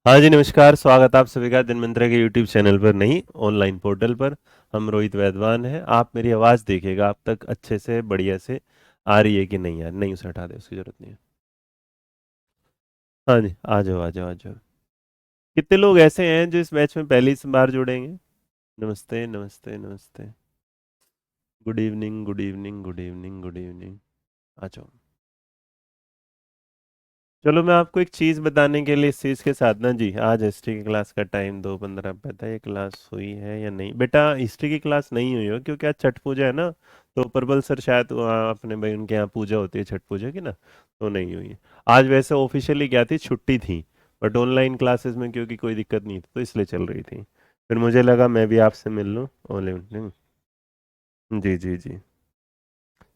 हाँ जी, नमस्कार। स्वागत आप सभी का जनमिंत्रा के यूट्यूब चैनल पर, नहीं ऑनलाइन पोर्टल पर। हम रोहित वैदवान हैं। आप मेरी आवाज़ देखिएगा, आप तक अच्छे से बढ़िया से आ रही है कि नहीं यार, नहीं उसे हटा दे, उसकी ज़रूरत नहीं है। हाँ जी, आ जाओ आ जाओ आ जाओ। कितने लोग ऐसे हैं जो इस बैच में पहली बार जुड़ेंगे? नमस्ते नमस्ते नमस्ते। Good evening good evening good evening good evening. आ जाओ। चलो, मैं आपको एक चीज़ बताने के लिए इस चीज़ के साथ ना जी, आज हिस्ट्री की क्लास का टाइम 2:15 पता है ये क्लास हुई है या नहीं? बेटा, हिस्ट्री की क्लास नहीं हुई हो क्योंकि आज छठ पूजा है ना। तो प्रबल सर शायद वहाँ अपने भाई उनके यहाँ पूजा होती है छठ पूजा की ना, तो नहीं हुई है। आज वैसे ऑफिशियली क्या थी, छुट्टी थी। बट ऑनलाइन क्लासेस में क्योंकि कोई दिक्कत नहीं थी तो इसलिए चल रही थी। फिर मुझे लगा मैं भी आपसे मिल लूँ ऑनलाइन। जी जी जी।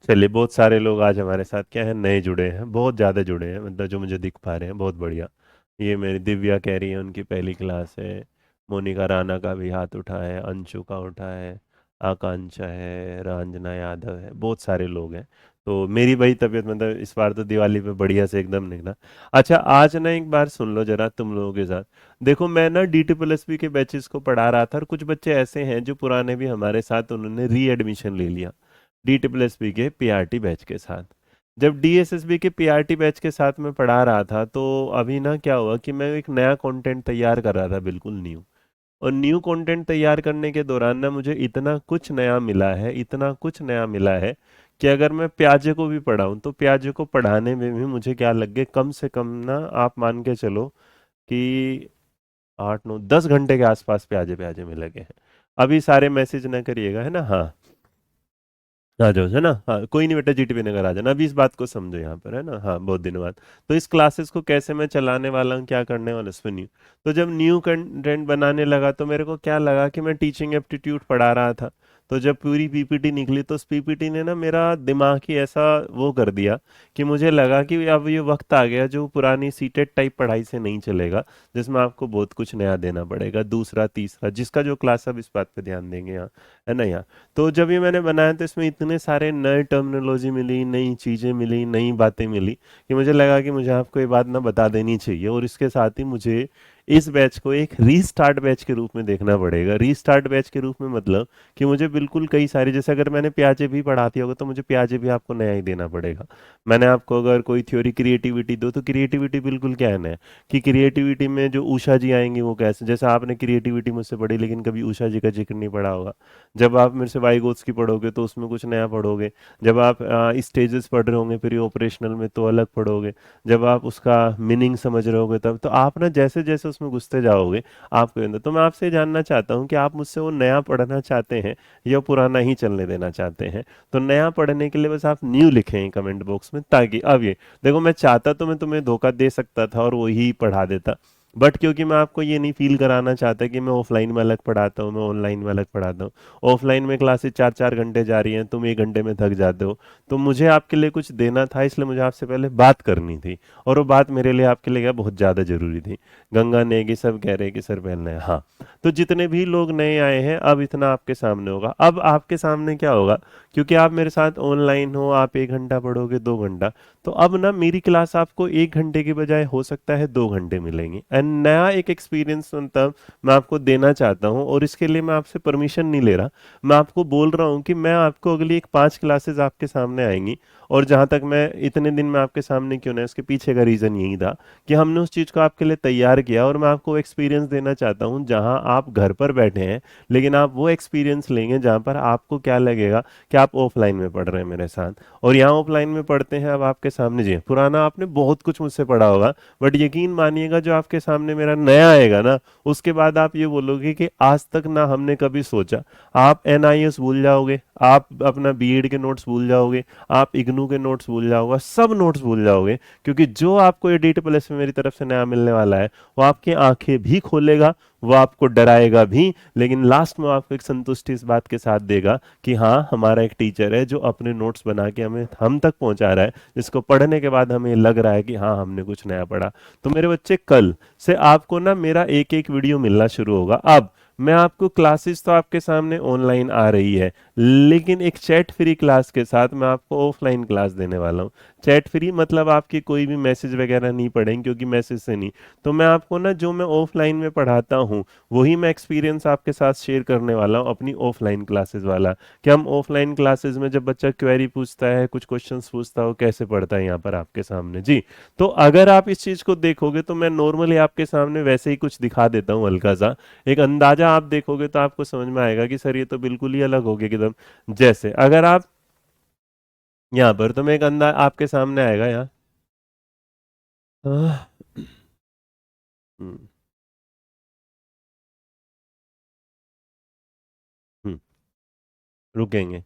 चलिए, बहुत सारे लोग आज हमारे साथ क्या है, नए जुड़े हैं, बहुत ज़्यादा जुड़े हैं, मतलब जो मुझे दिख पा रहे हैं, बहुत बढ़िया। ये मेरी दिव्या कह रही है उनकी पहली क्लास है। मोनिका राणा का भी हाथ उठा है, अंशु का उठा है, आकांक्षा है, रंजना यादव है, बहुत सारे लोग हैं। तो मेरी भाई तबीयत मतलब इस बार तो दिवाली पे बढ़िया से एकदम निकला। अच्छा, आज ना एक बार सुन लो जरा तुम लोगों के साथ। देखो, मैं ना DTPLSP के बैचेस को पढ़ा रहा था और कुछ बच्चे ऐसे हैं जो पुराने भी हमारे साथ, उन्होंने री एडमिशन ले लिया DTPLSP के PRT बैच के साथ। जब DSSB के PRT बैच के साथ मैं पढ़ा रहा था तो अभी ना क्या हुआ कि मैं एक नया कंटेंट तैयार कर रहा था, बिल्कुल न्यू। और न्यू कंटेंट तैयार करने के दौरान ना मुझे इतना कुछ नया मिला है, इतना कुछ नया मिला है कि अगर मैं प्याजे को भी पढ़ाऊँ तो प्याजे को पढ़ाने में भी मुझे क्या लग गए, कम से कम ना आप मान के चलो कि 8 9 10 घंटे के आसपास प्याजे प्याजे में लगे हैं। अभी सारे मैसेज ना करिएगा, है ना? हाँ, आ जाओ, है ना? हाँ, कोई नहीं बेटा, GTP नगर आ जाना। अभी इस बात को समझो यहाँ पर, है ना? हाँ, बहुत दिनों बाद। तो इस क्लासेस को कैसे मैं चलाने वाला हूँ, क्या करने वाला हूँ, सुनिए। तो जब न्यू कंटेंट बनाने लगा तो मेरे को क्या लगा कि मैं टीचिंग एप्टीट्यूड पढ़ा रहा था। तो जब पूरी PPT निकली तो उस PPT ने ना मेरा दिमाग ही ऐसा वो कर दिया कि मुझे लगा कि अब ये वक्त आ गया जो पुरानी सीटेट टाइप पढ़ाई से नहीं चलेगा, जिसमें आपको बहुत कुछ नया देना पड़ेगा, दूसरा तीसरा, जिसका जो क्लास अब इस बात पे ध्यान देंगे यहाँ, है ना यहाँ। तो जब ये मैंने बनाया तो इसमें इतने सारे नए टर्मिनोलॉजी मिली, नई चीज़ें मिली, नई बातें मिली कि मुझे लगा कि मुझे आपको ये बात ना बता देनी चाहिए। और इसके साथ ही मुझे इस बैच को एक रीस्टार्ट बैच के रूप में देखना पड़ेगा। रीस्टार्ट बैच के रूप में मतलब कि मुझे बिल्कुल कई सारी, जैसे अगर मैंने प्याजे भी पढ़ाती होगा तो मुझे प्याजे भी आपको नया ही देना पड़ेगा। मैंने आपको अगर कोई थ्योरी क्रिएटिविटी दो तो क्रिएटिविटी बिल्कुल क्या है नया, कि क्रिएटिविटी में जो उषा जी आएंगी वो कैसे, जैसे आपने क्रिएटिविटी मुझसे पढ़ी लेकिन कभी उषा जी का जिक्र नहीं पढ़ा होगा। जब आप मेरे से वाइगोत्स की पढ़ोगे तो उसमें कुछ नया पढ़ोगे। जब आप स्टेजेस पढ़ रहे होंगे प्री ऑपरेशनल में तो अलग पढ़ोगे। जब आप उसका मीनिंग समझ रहे होगे तब तो आप ना जैसे जैसे उसमें घुसते जाओगे आपके अंदर। तो मैं आपसे जानना चाहता हूँ कि आप मुझसे वो नया पढ़ना चाहते हैं या पुराना ही चलने देना चाहते हैं? तो नया पढ़ने के लिए बस आप न्यू लिखें कमेंट बॉक्स में, ताकि अब ये देखो, मैं चाहता तो मैं तुम्हें धोखा दे सकता था और वही पढ़ा देता। बट क्योंकि मैं आपको ये नहीं फील कराना चाहता कि मैं ऑफलाइन में अलग पढ़ाता हूँ, मैं ऑनलाइन में अलग पढ़ाता हूँ। ऑफलाइन में क्लासेस 4 4 घंटे जा रही हैं, तुम 1 घंटे में थक जाते हो। तो मुझे आपके लिए कुछ देना था, इसलिए मुझे आपसे पहले बात करनी थी। और वो बात मेरे लिए आपके लिए क्या बहुत ज़्यादा ज़रूरी थी। गंगा नेगी सब कह रहे हैं कि सर पहनना है, हाँ। तो जितने भी लोग नए आए हैं अब इतना आपके सामने होगा। अब आपके सामने क्या होगा, क्योंकि आप मेरे साथ ऑनलाइन हो, आप 1 घंटा पढ़ोगे, 2 घंटा। तो अब ना मेरी क्लास आपको 1 घंटे की बजाय हो सकता है 2 घंटे मिलेंगी, एंड नया एक एक्सपीरियंस मतलब मैं आपको देना चाहता हूँ। और इसके लिए मैं आपसे परमिशन नहीं ले रहा, मैं आपको बोल रहा हूँ कि मैं आपको अगली एक 5 क्लासेस आपके सामने आएंगी। और जहाँ तक मैं इतने दिन में आपके सामने क्यों ना, इसके पीछे का रीज़न यही था कि हमने उस चीज़ को आपके लिए तैयार किया और मैं आपको एक्सपीरियंस देना चाहता हूँ जहाँ आप घर पर बैठे हैं, लेकिन आप वो एक्सपीरियंस लेंगे जहाँ पर आपको क्या लगेगा कि आप ऑफलाइन में पढ़ रहे हैं मेरे साथ। और यहाँ ऑफलाइन में पढ़ते हैं अब आपके सामने जी, पुराना आपने बहुत कुछ मुझसे पढ़ा होगा, बट यकीन मानिएगा जो आपके सामने मेरा नया आएगा ना, उसके बाद आप ये बोलोगे कि आज तक ना हमने कभी सोचा। आप NIS भूल जाओगे, आप अपना B.Ed के नोट्स भूल जाओगे, आप इग्नू के नोट्स भूल जाओगे, सब नोट्स भूल जाओगे। क्योंकि जो आपको ये DTPLS में मेरी तरफ से नया मिलने वाला है वो आपकी आंखें भी खोलेगा, वो आपको डराएगा भी, लेकिन लास्ट में आपको एक संतुष्टि इस बात के साथ देगा कि हाँ, हमारा एक टीचर है जो अपने नोट्स बना के हमें हम तक पहुंचा रहा है, जिसको पढ़ने के बाद हमें लग रहा है कि हाँ, हमने कुछ नया पढ़ा। तो मेरे बच्चे, कल से आपको ना मेरा एक एक वीडियो मिलना शुरू होगा। अब मैं आपको क्लासेस तो आपके सामने ऑनलाइन आ रही है, लेकिन एक चैट फ्री क्लास के साथ मैं आपको ऑफलाइन क्लास देने वाला हूँ। चैट फ्री मतलब आपके कोई भी मैसेज वगैरह नहीं पढ़ेंगे, क्योंकि मैसेज से नहीं। तो मैं आपको ना जो मैं ऑफलाइन में पढ़ाता हूँ वही मैं एक्सपीरियंस आपके साथ शेयर करने वाला हूँ, अपनी ऑफलाइन क्लासेस वाला। कि हम ऑफलाइन क्लासेस में जब बच्चा क्वेरी पूछता है, कुछ क्वेश्चंस पूछता है, वो कैसे पढ़ता है यहाँ पर आपके सामने जी। तो अगर आप इस चीज को देखोगे तो मैं नॉर्मली आपके सामने वैसे ही कुछ दिखा देता हूँ हल्का सा, एक अंदाजा आप देखोगे तो आपको समझ में आएगा कि सर ये तो बिल्कुल ही अलग हो गया एकदम। जैसे अगर आप यहाँ पर, तो मैं एक अंदाज आपके सामने आएगा यहाँ। आह, हम्म, हम्म, रुकेंगे।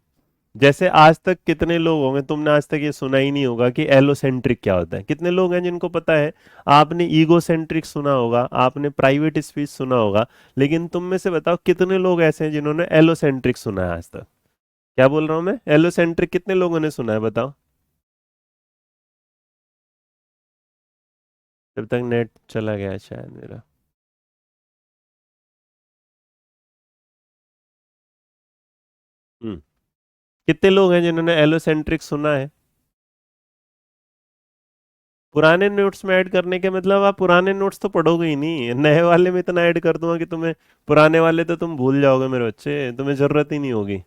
जैसे आज तक कितने लोग होंगे, तुमने आज तक ये सुना ही नहीं होगा कि एलोसेंट्रिक क्या होता है? कितने लोग हैं जिनको पता है? आपने ईगोसेंट्रिक सुना होगा, आपने प्राइवेट स्पीच सुना होगा, लेकिन तुम में से बताओ कितने लोग ऐसे हैं जिन्होंने एलोसेंट्रिक सुना है आज तक? क्या बोल रहा हूं मैं? एलोसेंट्रिक कितने लोगों ने सुना है बताओ? जब तक नेट चला गया है शायद मेरा। हम्म। कितने लोग हैं जिन्होंने एलोसेंट्रिक सुना है? पुराने नोट्स में ऐड करने के मतलब आप पुराने नोट्स तो पढ़ोगे ही नहीं, नए वाले में इतना ऐड कर दूंगा कि तुम्हें पुराने वाले तो तुम भूल जाओगे मेरे बच्चे, तुम्हें जरूरत ही नहीं होगी।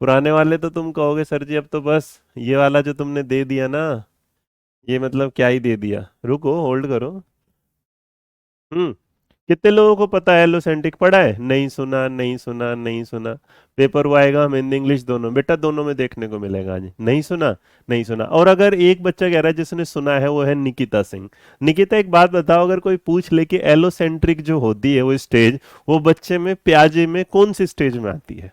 पुराने वाले तो तुम कहोगे सर जी अब तो बस ये वाला जो तुमने दे दिया ना, ये मतलब क्या ही दे दिया। रुको, होल्ड करो। हम्म। कितने लोगों को पता है एलोसेंट्रिक पढ़ा है? नहीं सुना, नहीं सुना, नहीं सुना। पेपर वो आएगा, हम हिंदी इंग्लिश दोनों, बेटा दोनों में देखने को मिलेगा आज। नहीं सुना, नहीं सुना। और अगर एक बच्चा कह रहा है जिसने सुना है, वो है निकिता सिंह। निकिता एक बात बताओ, अगर कोई पूछ ले कि एलोसेंट्रिक जो होती है वो स्टेज, वो बच्चे में प्याजे में कौन सी स्टेज में आती है?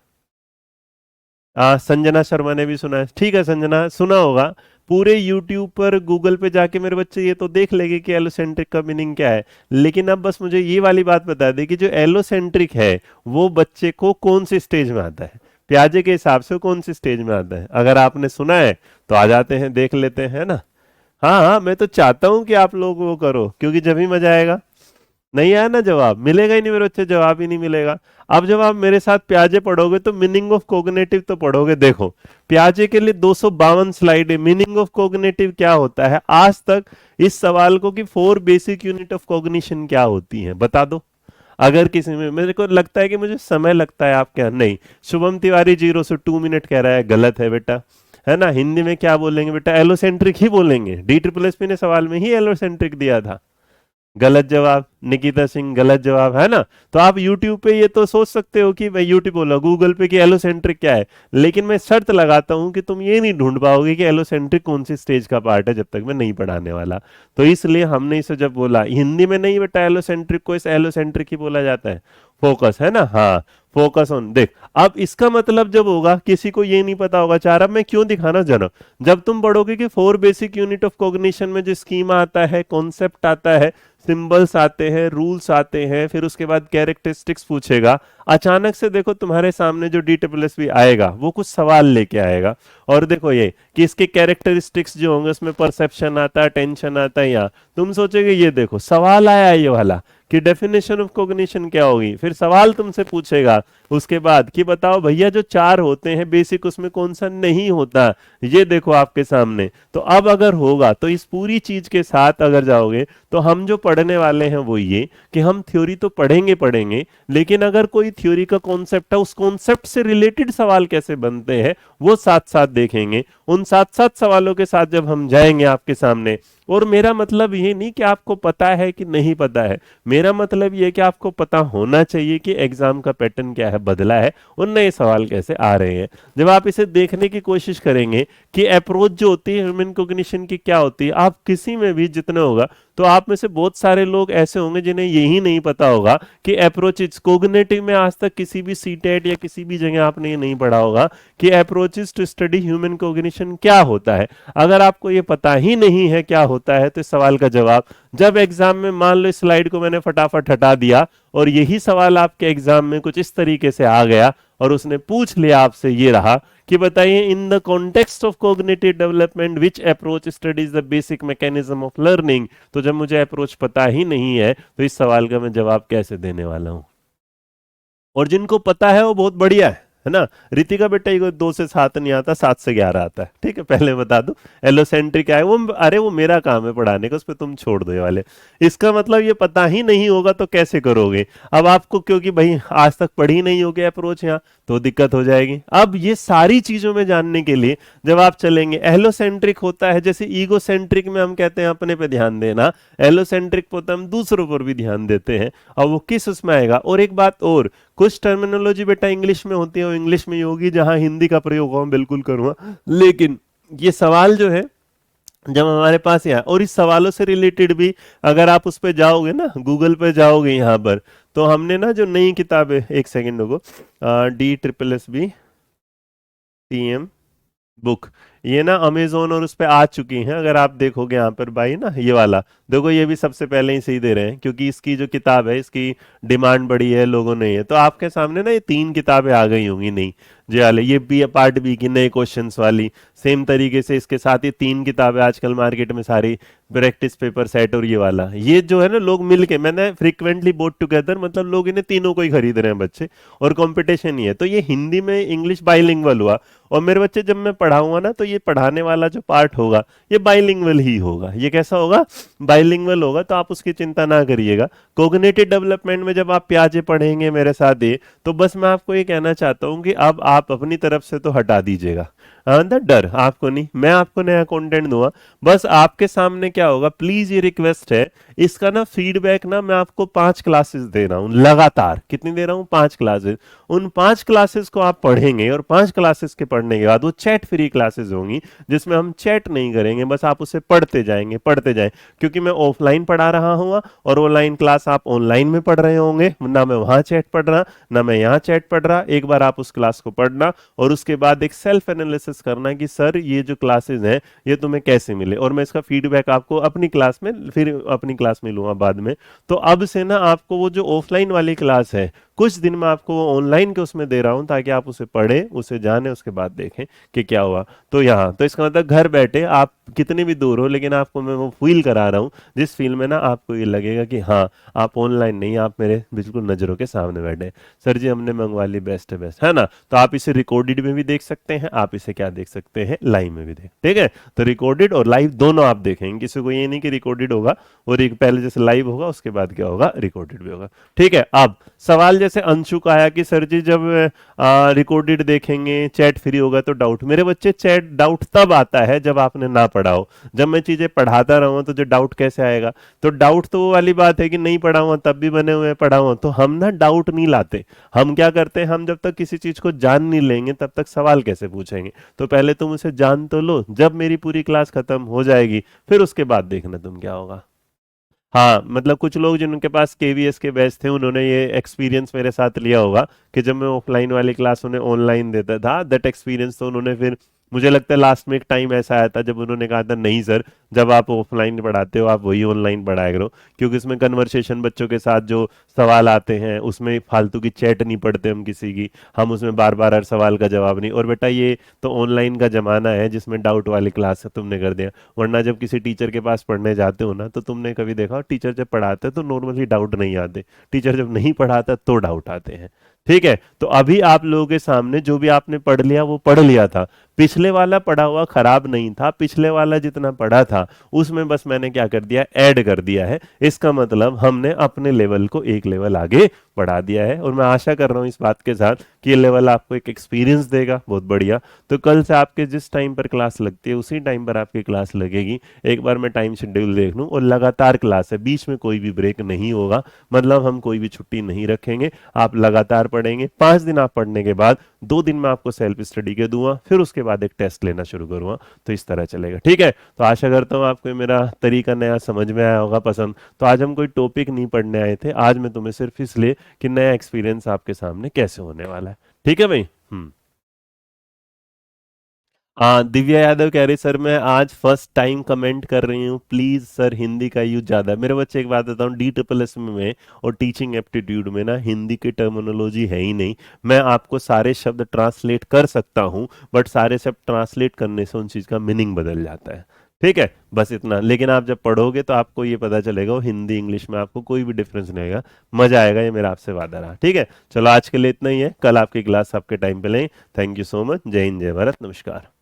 संजना शर्मा ने भी सुना है, ठीक है, संजना सुना होगा। पूरे यूट्यूब पर गूगल पे जाके मेरे बच्चे ये तो देख लेंगे कि एलोसेंट्रिक का मीनिंग क्या है। लेकिन अब बस मुझे ये वाली बात बता दे कि जो एलोसेंट्रिक है वो बच्चे को कौन सी स्टेज में आता है, प्याजे के हिसाब से कौन सी स्टेज में आता है? अगर आपने सुना है तो आ जाते हैं, देख लेते हैं, है ना। हाँ हाँ, मैं तो चाहता हूँ कि आप लोग वो करो, क्योंकि जब ही मजा आएगा। नहीं आया ना जवाब, मिलेगा ही नहीं मेरे बच्चे, जवाब ही नहीं मिलेगा। अब जब आप मेरे साथ प्याजे पढ़ोगे तो मीनिंग ऑफ कोग्निटिव तो पढ़ोगे। देखो, प्याजे के लिए 252 स्लाइड है। मीनिंग ऑफ कोग्निटिव क्या होता है आज तक इस सवाल को कि 4 बेसिक यूनिट ऑफ कॉग्निशन क्या होती है बता दो। अगर किसी में, मेरे को लगता है कि मुझे समय लगता है, आपके यहाँ नहीं। शुभम तिवारी 0 से 2 मिनट कह रहा है, गलत है बेटा। है ना, हिंदी में क्या बोलेंगे बेटा? एलोसेंट्रिक ही बोलेंगे। डी ट्रिपल एस पी ने सवाल में ही एलोसेंट्रिक दिया था। गलत जवाब, निकिता सिंह गलत जवाब, है ना। तो आप YouTube पे ये तो सोच सकते हो कि मैं YouTube बोला, गूगल पे कि एलोसेंट्रिक क्या है, लेकिन मैं शर्त लगाता हूं कि तुम ये नहीं ढूंढ पाओगे कि एलोसेंट्रिक कौन सी स्टेज का पार्ट है, जब तक मैं नहीं पढ़ाने वाला। तो इसलिए हमने इसे जब बोला हिंदी में, नहीं बेटा एलोसेंट्रिक को इस एलोसेंट्रिक ही बोला जाता है। फोकस, है ना, हाँ। फोकस ऑन, देख। अब इसका मतलब जब होगा, किसी को ये नहीं पता होगा चार, अब मैं क्यों दिखाना जाना। जब तुम पढ़ोगे कि 4 बेसिक यूनिट ऑफ कॉग्निशन में जो स्कीमा आता है, कॉन्सेप्ट आता है, सिंबल्स आते हैं, रूल्स आते हैं, फिर उसके बाद कैरेक्टरिस्टिक्स पूछेगा। अचानक से देखो तुम्हारे सामने जो DSSB आएगा वो कुछ सवाल लेके आएगा। और देखो ये कि इसके कैरेक्टरिस्टिक्स जो होंगे, उसमें परसेप्शन आता है, टेंशन आता है, या तुम सोचोगे ये देखो सवाल आया है ये वाला कि डेफिनेशन ऑफ कॉग्निशन क्या होगी, फिर सवाल तुमसे पूछेगा उसके बाद कि बताओ भैया जो चार होते हैं बेसिक, उसमें कौन सा नहीं होता। ये देखो आपके सामने। तो अब अगर होगा तो इस पूरी चीज के साथ अगर जाओगे, तो हम जो पढ़ने वाले हैं वो ये कि हम थ्योरी तो पढ़ेंगे पढ़ेंगे, लेकिन अगर कोई थ्योरी का कॉन्सेप्ट है, उस कॉन्सेप्ट से रिलेटेड सवाल कैसे बनते हैं वो साथ साथ देखेंगे। उन साथ साथ सवालों के साथ जब हम जाएंगे आपके सामने, और मेरा मतलब ये नहीं कि आपको पता है कि नहीं पता है, मेरा मतलब ये कि आपको पता होना चाहिए कि एग्जाम का पैटर्न क्या है, बदला है, और नए सवाल कैसे आ रहे हैं। जब आप इसे देखने की कोशिश करेंगे कि अप्रोच जो होती है ह्यूमन कॉग्निशन की क्या होती है, आप किसी में भी जितना होगा, तो आप में से बहुत सारे लोग ऐसे होंगे जिन्हें यही नहीं पता होगा कि अप्रोचेस कोग्निटिव में आज तक किसी भी सीटेट या किसी भी जगह आपने ये नहीं पढ़ा होगा कि approaches to study human cognition क्या होता है। अगर आपको ये पता ही नहीं है क्या होता है, तो इस सवाल का जवाब जब एग्जाम में, मान लो इस स्लाइड को मैंने फटाफट हटा दिया और यही सवाल आपके एग्जाम में कुछ इस तरीके से आ गया और उसने पूछ लिया आपसे, ये रहा कि बताइए in the context of cognitive development which approach studies the basic mechanism of learning, तो जब मुझे अप्रोच पता ही नहीं है तो इस सवाल का मैं जवाब कैसे देने वाला हूं। और जिनको पता है वो बहुत बढ़िया है ना। रितिका बेटा ये 2 से 7 नहीं आता, 7 से 11 आता है, ठीक है, पहले बता दूं। एलोसेंट्रिक क्या है वो, अरे वो मेरा काम है पढ़ाने का, उस पर तुम छोड़ दो ये वाले। इसका मतलब ये पता ही नहीं होगा तो कैसे करोगे। अब आपको क्योंकि भाई आज तक पढ़ी नहीं होगी अप्रोच यहाँ, तो दिक्कत हो जाएगी। अब ये सारी चीजों में जानने के लिए जब आप चलेंगे, एलोसेंट्रिक होता है जैसे ईगोसेंट्रिक में हम कहते हैं अपने पे ध्यान देना, एलोसेंट्रिक होता है हम दूसरों पर भी ध्यान देते हैं। और वो किस उसमें आएगा। और एक बात और, कुछ टर्मिनोलॉजी बेटा इंग्लिश में होती है और इंग्लिश में ही होगी, जहां हिंदी का प्रयोग हो बिल्कुल करूंगा, लेकिन ये सवाल जो है जब हमारे पास यहाँ, और इस सवालों से रिलेटेड भी अगर आप उस पे जाओगे ना, गूगल पे जाओगे यहाँ पर, तो हमने ना जो नई किताब है, एक सेकंड को, DSSB TM बुक, ये ना अमेजोन और उस पे आ चुकी हैं। अगर आप देखोगे यहाँ पर भाई ना, ये वाला देखो, ये भी सबसे पहले ही सही दे रहे हैं, क्योंकि इसकी जो किताब है इसकी डिमांड बड़ी है, लोगों ने ये तो आपके सामने ना ये 3 किताबें आ गई होंगी नई, जे वाले, ये बी पार्ट बी की नए क्वेश्चंस वाली। सेम तरीके से इसके साथ ये 3 किताबें आजकल मार्केट में सारी, प्रैक्टिस पेपर सेट और ये वाला, ये जो है ना लोग मिलके, मैंने फ्रीक्वेंटली बोट टुगेदर, मतलब लोग इन्हें तीनों को ही खरीद रहे हैं बच्चे, और कंपटीशन ही है। तो ये हिंदी में इंग्लिश बाइलिंगुअल हुआ। और मेरे बच्चे जब मैं पढ़ाऊंगा ना, तो ये पढ़ाने वाला जो पार्ट होगा ये बाइलिंगुअल ही होगा। ये कैसा होगा, बाइलिंगुअल होगा, तो आप उसकी चिंता ना करिएगा। कोग्निटिव डेवलपमेंट में जब आप प्याजे पढ़ेंगे मेरे साथ ये, तो बस मैं आपको ये कहना चाहता हूं कि अब आप अपनी तरफ से तो हटा दीजिएगा ना डर, आपको नहीं, मैं आपको नया कंटेंट दूंगा। बस आपके सामने क्या होगा, प्लीज ये रिक्वेस्ट है, इसका ना फीडबैक ना मैं आपको 5 क्लासेस दे रहा हूँ लगातार। कितनी दे रहा हूँ, 5 क्लासेस। उन 5 क्लासेस को आप पढ़ेंगे, और 5 क्लासेस के पढ़ने के बाद वो चैट फ्री क्लासेस होंगी, जिसमें हम चैट नहीं करेंगे, बस आप उसे पढ़ते जाएंगे, पढ़ते जाएं। क्योंकि मैं ऑफलाइन पढ़ा रहा हूँ, और ऑनलाइन क्लास आप ऑनलाइन में पढ़ रहे होंगे ना, मैं वहां चैट पढ़ रहा ना मैं यहाँ चैट पढ़ रहा। एक बार आप उस क्लास को पढ़ना, और उसके बाद एक सेल्फ एनालिसिस करना कि सर ये जो क्लासेस हैं ये तुम्हें कैसे मिले, और मैं इसका फीडबैक आपको अपनी क्लास में, फिर अपनी क्लास में लूंगा बाद में। तो अब से ना आपको वो जो ऑफलाइन वाली क्लास है, कुछ दिन में आपको वो ऑनलाइन के उसमें दे रहा हूं, ताकि आप उसे पढ़ें, उसे जाने, उसके बाद देखें कि क्या हुआ। तो यहाँ तो इसका मतलब घर बैठे आप कितने भी दूर हो, लेकिन आपको मैं वो फील करा रहा हूँ, जिस फील में ना आपको ये लगेगा कि हाँ आप ऑनलाइन नहीं, आप मेरे बिल्कुल नजरों के सामने बैठे। सर जी हमने मंगवा ली, बेस्ट है बेस्ट, है ना। तो आप इसे रिकॉर्डेड में भी देख सकते हैं, आप इसे क्या देख सकते हैं, लाइव में भी देख, ठीक है। तो रिकॉर्डेड और लाइव दोनों आप देखेंगे, किसी को ये नहीं कि रिकॉर्डेड होगा और एक पहले जैसे लाइव होगा उसके बाद क्या होगा, रिकॉर्डेड भी होगा, ठीक है। अब सवाल जैसे अंशु का आया कि सर जी जब रिकॉर्डेड देखेंगे चैट फ्री होगा तो डाउट, मेरे बच्चे चैट डाउट तब आता है जब आपने ना पढ़ा हो। जब मैं चीजें पढ़ाता रहूं तो जो डाउट कैसे आएगा, तो डाउट तो वो वाली बात है कि नहीं पढ़ा हुआ तब भी बने हुए हैं, पढ़ा हुआ, तो हम ना डाउट नहीं लाते। हम क्या करते हैं, हम जब तक किसी चीज को जान नहीं लेंगे तब तक सवाल कैसे पूछेंगे। तो पहले तुम उसे जान तो लो, जब मेरी पूरी क्लास खत्म हो जाएगी फिर उसके बाद देखना तुम क्या होगा। हाँ मतलब कुछ लोग जिनके पास केवीएस के बैच थे, उन्होंने ये एक्सपीरियंस मेरे साथ लिया होगा कि जब मैं ऑफलाइन वाली क्लास उन्हें ऑनलाइन देता था, दैट एक्सपीरियंस, तो उन्होंने फिर, मुझे लगता है लास्ट में एक टाइम ऐसा आया था जब उन्होंने कहा था नहीं सर, जब आप ऑफलाइन पढ़ाते हो आप वही ऑनलाइन पढ़ाया करो, क्योंकि उसमें कन्वर्सेशन बच्चों के साथ जो सवाल आते हैं उसमें फालतू की चैट नहीं पढ़ते हम किसी की, हम उसमें बार बार हर सवाल का जवाब नहीं। और बेटा ये तो ऑनलाइन का जमाना है जिसमें डाउट वाली क्लास है तुमने कर दिया, वरना जब किसी टीचर के पास पढ़ने जाते हो ना, तो तुमने कभी देखा टीचर जब पढ़ाते तो नॉर्मली डाउट नहीं आते, टीचर जब नहीं पढ़ाता तो डाउट आते हैं, ठीक है। तो अभी आप लोगों के सामने जो भी आपने पढ़ लिया वो पढ़ लिया था, पिछले वाला पढ़ा हुआ खराब नहीं था, पिछले वाला जितना पढ़ा था उसमें बस मैंने क्या कर दिया, ऐड कर दिया है। इसका मतलब हमने अपने लेवल को एक लेवल आगे बढ़ा दिया है, और मैं आशा कर रहा हूं इस बात के साथ कि ये लेवल आपको एक एक्सपीरियंस देगा, बहुत बढ़िया। तो कल से आपके जिस टाइम पर क्लास लगती है उसी टाइम पर आपकी क्लास लगेगी। एक बार मैं टाइम शेड्यूल देख लूं, और लगातार क्लास है, बीच में कोई भी ब्रेक नहीं होगा, मतलब हम कोई भी छुट्टी नहीं रखेंगे, आप लगातार पढ़ेंगे। 5 दिन आप पढ़ने के बाद 2 दिन में आपको सेल्फ स्टडी के दूंगा, फिर उसके बाद एक टेस्ट लेना शुरू करूंगा, तो इस तरह चलेगा, ठीक है। तो आशा करता हूँ आपको ये मेरा तरीका नया समझ में आया होगा, पसंद। तो आज हम कोई टॉपिक नहीं पढ़ने आए थे, आज मैं तुम्हें सिर्फ इसलिए कि नया एक्सपीरियंस आपके सामने कैसे होने वाला है, ठीक है भाई। हाँ दिव्या यादव कह रही सर मैं आज फर्स्ट टाइम कमेंट कर रही हूँ, प्लीज सर हिंदी का यूज ज्यादा है। मेरे बच्चे एक बात बताऊँ, DSSS में और टीचिंग एप्टीट्यूड में ना हिंदी की टर्मिनोलॉजी है ही नहीं। मैं आपको सारे शब्द ट्रांसलेट कर सकता हूँ, बट सारे शब्द ट्रांसलेट करने से उन चीज का मीनिंग बदल जाता है, ठीक है, बस इतना। लेकिन आप जब पढ़ोगे तो आपको ये पता चलेगा, वो हिंदी इंग्लिश में आपको कोई भी डिफरेंस नहीं होगा। मजा आएगा, ये मेरा आपसे वादा रहा। ठीक है, चलो आज के लिए इतना ही है, कल आपकी क्लास आपके टाइम पे लें। Thank you so much. जय हिंद, जय भारत, नमस्कार।